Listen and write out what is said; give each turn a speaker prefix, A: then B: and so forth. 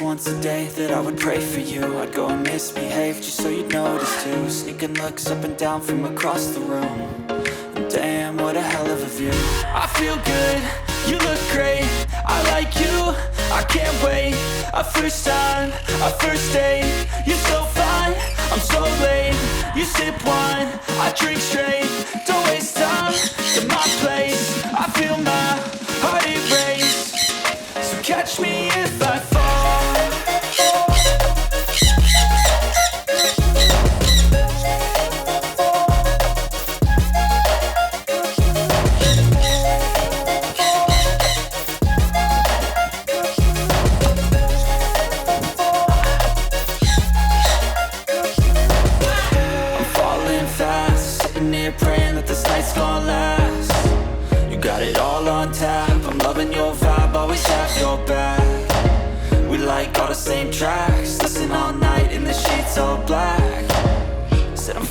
A: once a day that I would pray for you. I'd go and misbehave just so you'd notice too. Sneaking looks up and down from across the room. And damn, what a hell of a view. I feel good, you look great, I like you, I can't wait. A first time, a first date, you're so fine, I'm so late. You sip wine, I drink straight. Don't waste time to my place. I feel my heart erase. So catch me if I fall. I'm falling fast, sitting here praying that this night's gonna last. You got it all on tap, I'm loving your vibe, always have your back. We like all the same tracks, listen all night in the sheets all black. Said I'm